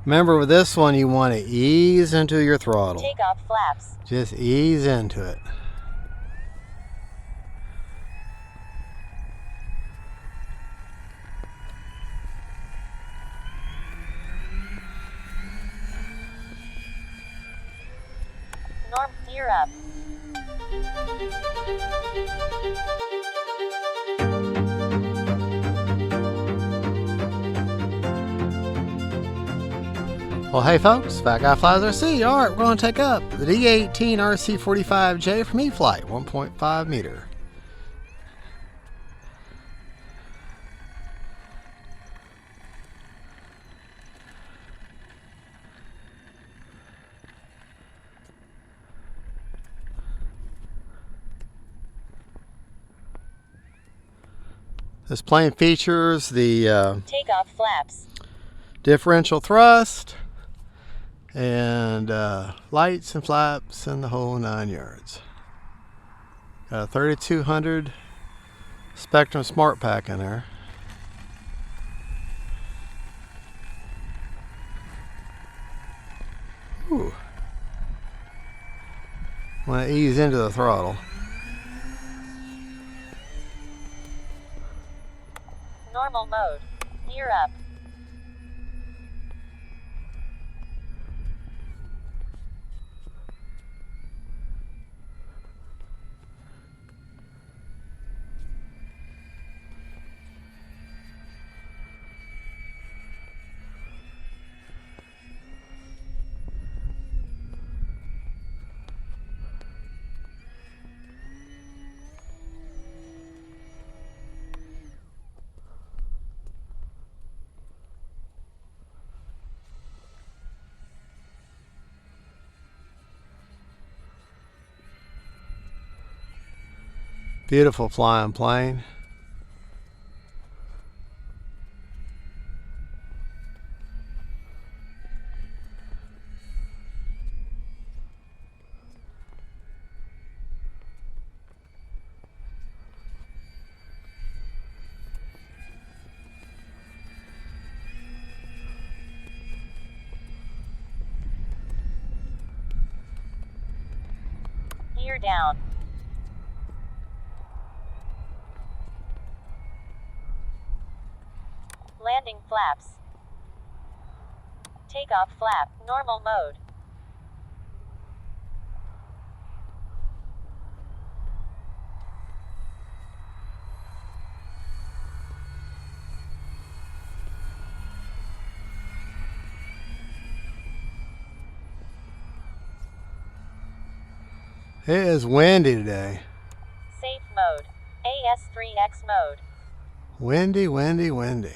Remember with this one you want to ease into your throttle. Take off flaps. Just ease into it. Norm, gear up. Well, hey folks, Fat Guy Flies RC. Alright, we're going to take up the D18 RC-45J from E-Flite, 1.5 meter. This plane features the Take off flaps. differential thrust and lights and flaps and the whole 9 yards. Got a 3200 Spectrum Smart Pack in there. Ooh. Want to ease into the throttle. Normal mode. Gear up. Beautiful flying plane. Gear down. Landing flaps. Take off flap. Normal mode. It is windy today. Safe mode. AS3X mode. Windy, windy, windy.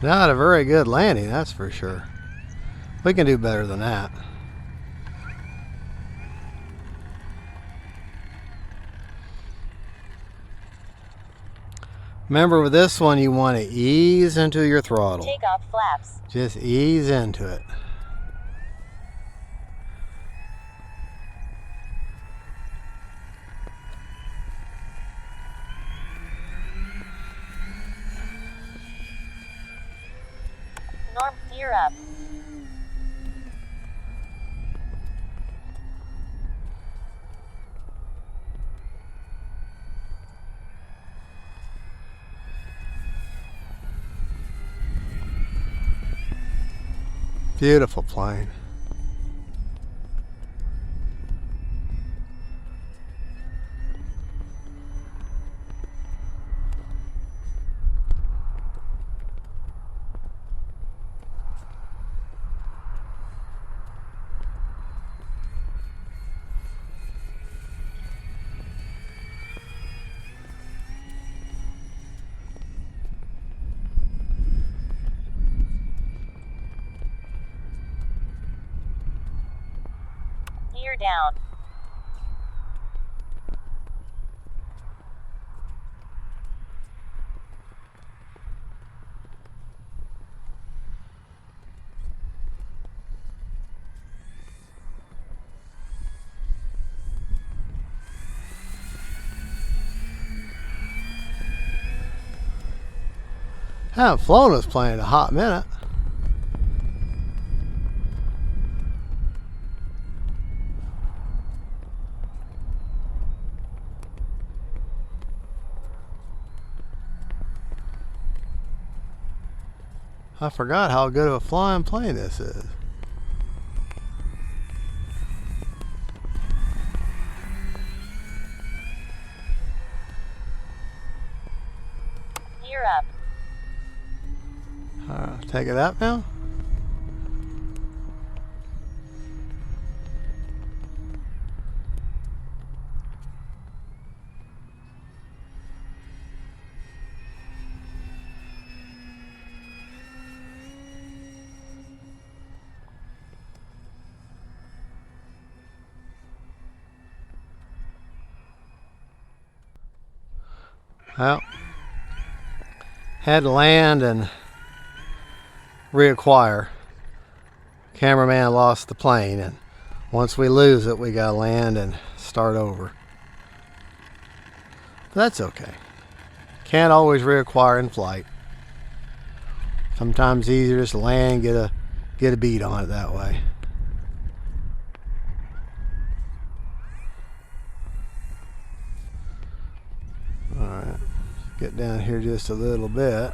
Not a very good landing, that's for sure. We can do better than that. Remember with this one you want to ease into your throttle. Take off flaps. Just ease into it. Norm, gear up. Beautiful plane. Gear down. Haven't flown this plane in a hot minute. I forgot how good of a flying plane this is. Gear up. Take it up now. Well, had to land and reacquire. Cameraman lost the plane, and once we lose it, we gotta land and start over. But that's okay. Can't always reacquire in flight. Sometimes easier just to land, get a beat on it that way. Alright, get down here just a little bit.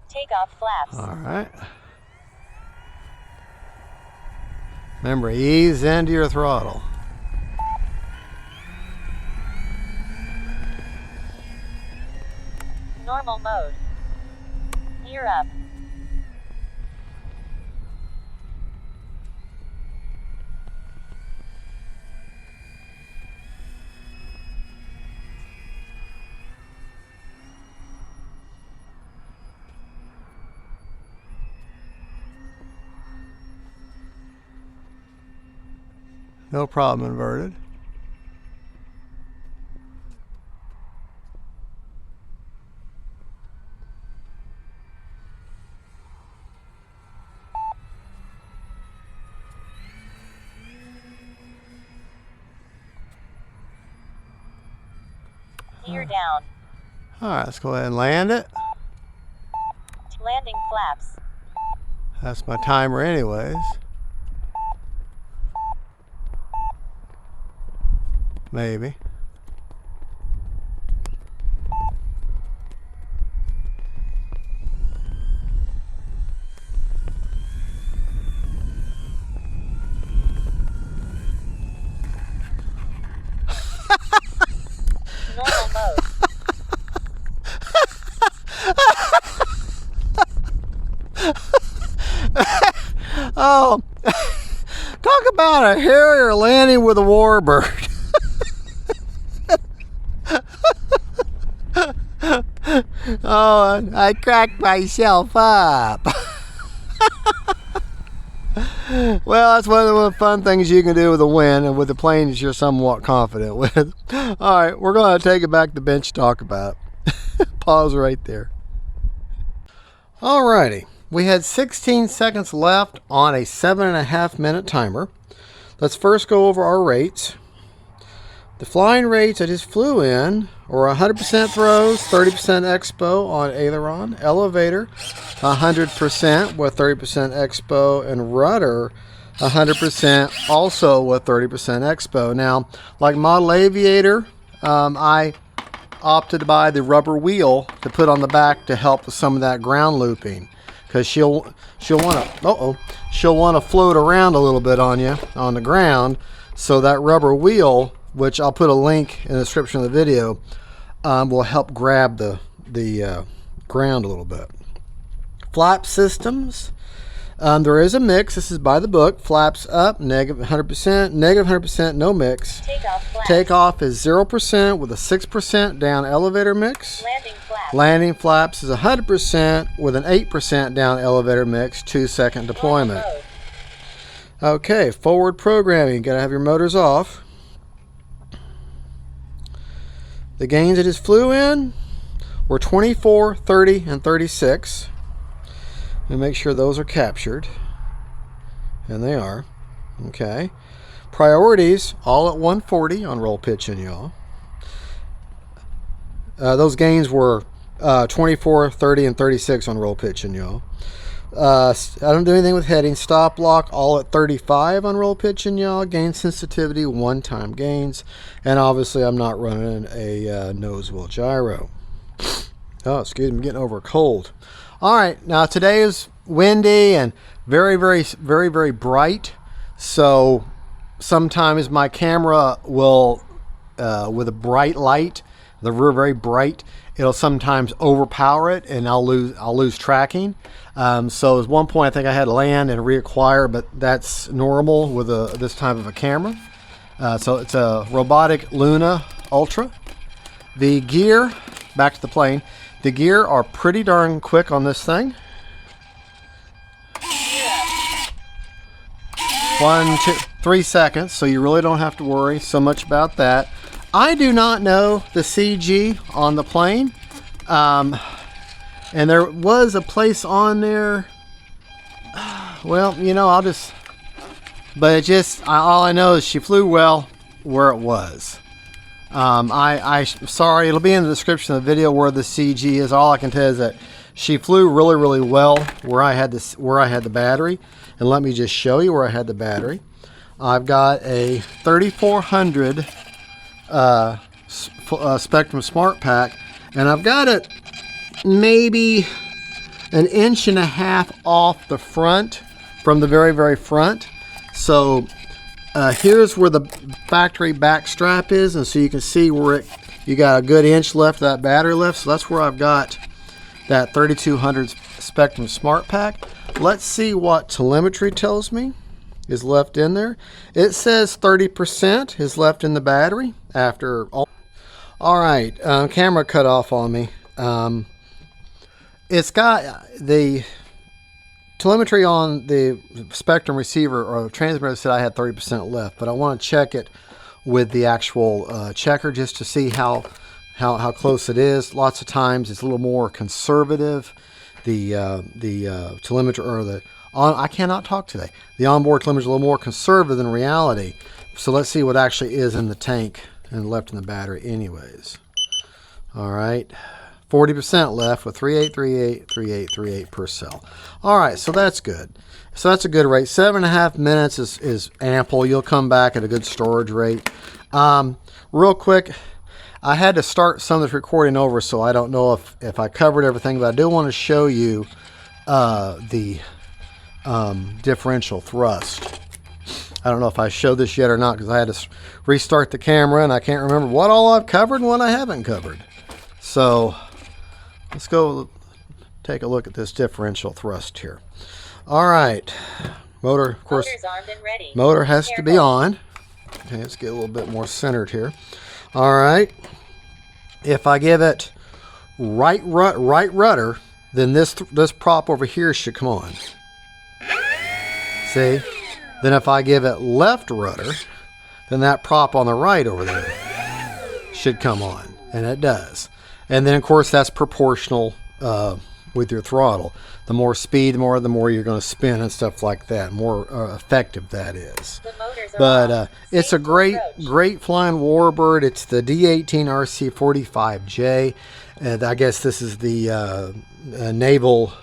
Take off flaps. Alright. Remember, ease into your throttle. Normal mode. Gear up. No problem, inverted. Gear down. Alright, let's go ahead and land it. Landing flaps. That's my timer anyways. Maybe. Normal mode. Oh, talk about a Harrier landing with a Warbird. Oh, I cracked myself up. Well, that's one of the fun things you can do with the wind and with the planes you're somewhat confident with. All right, we're going to take it back to bench to talk about it. Pause right there. All righty, we had 16 seconds left on a 7.5 minute timer. Let's first go over our rates. The flying rates I just flew in were 100% throws, 30% expo on aileron, elevator 100% with 30% expo, and rudder 100% also with 30% expo. Now, like model Aviator, I opted to buy the rubber wheel to put on the back to help with some of that ground looping, because she'll want to float around a little bit on you on the ground. So that rubber wheel, which I'll put a link in the description of the video, will help grab the ground a little bit. Flap systems. There is a mix. This is by the book. Flaps up, negative 100%, negative 100%, no mix. Takeoff is 0% with a 6% down elevator mix. Landing flaps is 100% with an 8% down elevator mix, 2-second deployment. Okay, forward programming. Gotta have your motors off. The gains it just flew in were 24, 30, and 36. And make sure those are captured. And they are. Okay. Priorities, all at 140 on roll pitch and yaw. Those gains were 24, 30, and 36 on roll pitching, y'all. I don't do anything with heading. Stop lock all at 35 on roll pitching, y'all. Gain sensitivity, one-time gains. And obviously I'm not running a nose wheel gyro. Oh, excuse me, I'm getting over a cold. All right, now today is windy and very, very, very, very bright. So sometimes my camera will, with a bright light, the very bright, it'll sometimes overpower it and I'll lose tracking. So at one point I think I had to land and reacquire, but that's normal with this type of a camera. So it's a robotic Luna Ultra. The gear, back to the plane, the gear are pretty darn quick on this thing. 1, 2, 3 seconds, so you really don't have to worry so much about that. I do not know the CG on the plane. And there was a place on there. Well, you know, but it just, all I know is she flew well where it was. Sorry, it'll be in the description of the video where the CG is. All I can tell is that she flew really, really well where I had the battery. And let me just show you where I had the battery. I've got a 3400 Spectrum Smart Pack, and I've got it maybe 1.5 inches off the front from the very, very front. So here's where the factory back strap is, and so you can see where you got a good inch left of that battery left. So that's where I've got that 3200 Spectrum Smart Pack. Let's see what telemetry tells me is left in there. It says 30% is left in the battery after all. All right, camera cut off on me. It's got the telemetry on the Spectrum receiver or transmitter said I had 30% left, but I want to check it with the actual checker just to see how close it is. Lots of times it's a little more conservative. The telemetry or I cannot talk today. The onboard telemetry is a little more conservative than reality. So let's see what actually is in the tank and left in the battery anyways. All right, 40% left with 3838, 3838 per cell. All right, so that's good. So that's a good rate. 7.5 minutes is ample. You'll come back at a good storage rate. Real quick, I had to start some of this recording over, so I don't know if I covered everything, but I do want to show you the differential thrust. I don't know if I showed this yet or not because I had to restart the camera and I can't remember what all I've covered and what I haven't covered. So let's go take a look at this differential thrust here. All right, motor, of course, Motor's armed and ready. motor has to be on. Okay, let's get a little bit more centered here. All right, if I give it right rudder, then this prop over here should come on. See? Then if I give it left rudder, then that prop on the right over there should come on, and it does. And then of course that's proportional with your throttle. The more speed, the more you're going to spin and stuff like that. More effective that is. But it's a great flying Warbird. It's the D18 RC-45J, and I guess this is the naval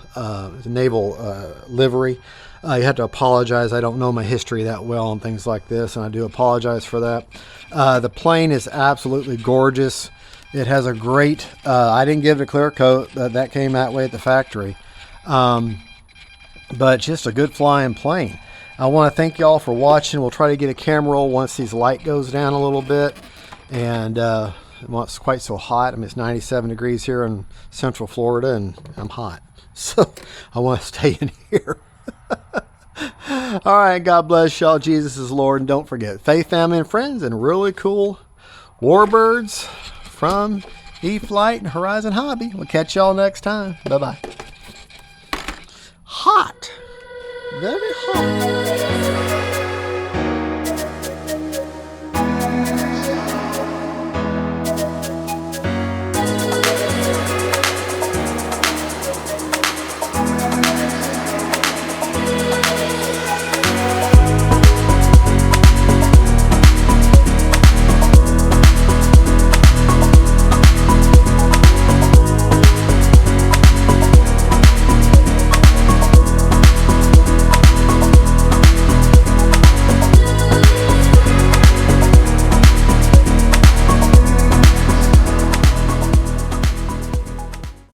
livery. You have to apologize. I don't know my history that well on things like this, and I do apologize for that. The plane is absolutely gorgeous. It has a great, I didn't give it a clear coat. That came that way at the factory. But just a good flying plane. I want to thank y'all for watching. We'll try to get a camera roll once these light goes down a little bit. And it's quite so hot. I mean, it's 97 degrees here in Central Florida, and I'm hot. So I want to stay in here. All right, God bless y'all. Jesus is Lord. And don't forget, faith, family, and friends, and really cool Warbirds from E-Flite and Horizon Hobby. We'll catch y'all next time. Bye-bye. Hot. Very hot.